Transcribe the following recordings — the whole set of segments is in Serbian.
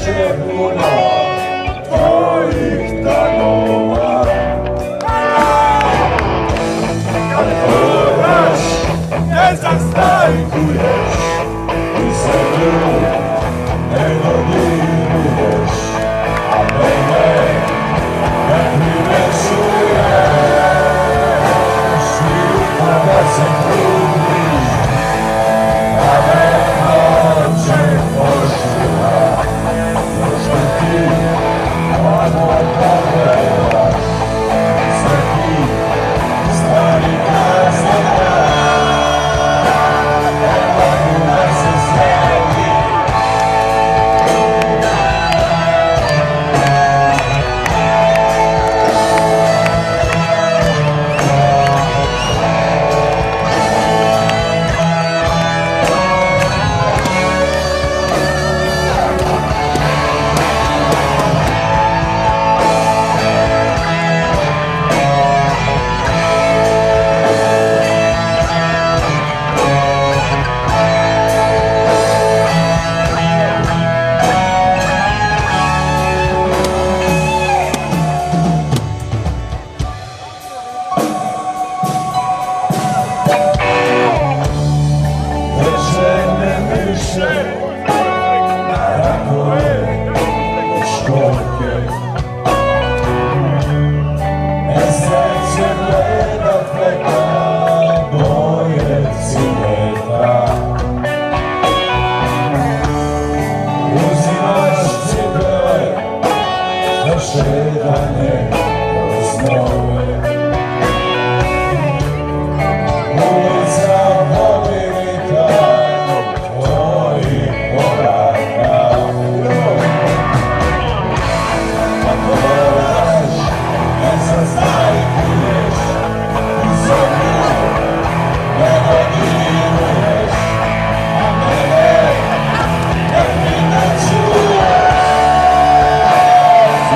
će puno tvojih tanova. Kad hodaš, ne zastajkuješ i se drug ne dodiruješ, a mene ne privećuješ. I kada se trudiš da me noće poštiva, što ti ono pogledaš, sve ti stvari kaznena, ne mogu da se sjetim. Na rakove i školjke mesece gleda fleka boje cimeta. Uzimaš cipele za šetanje kroz nove. Ulica pomirika tvojih koraka. Ako hodaš, ne zastajkuješ i se drug ne dodiruješ, a mene ne primećuješ.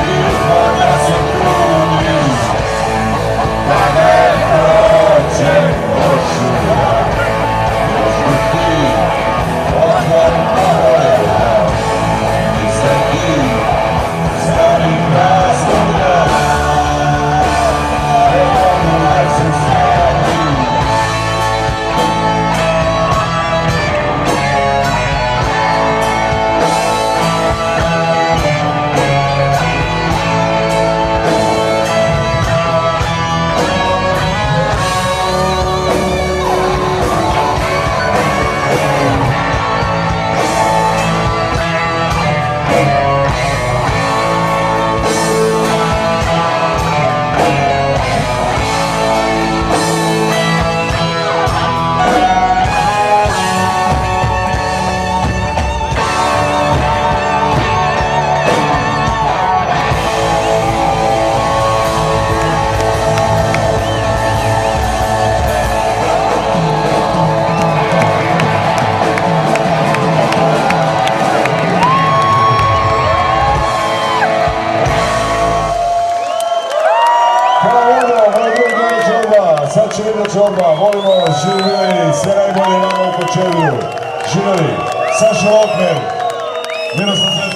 I kada se trudiš da me noće poštiva, još uvijek ti odmor pogledaš i sve ti stvari razloga, ne mogu da se sjetim. Sad će vidjeti čorba, volimo, živjeli, sve najbolje nama u Kočevlju. Živjeli, Saša Lokner, Miroslav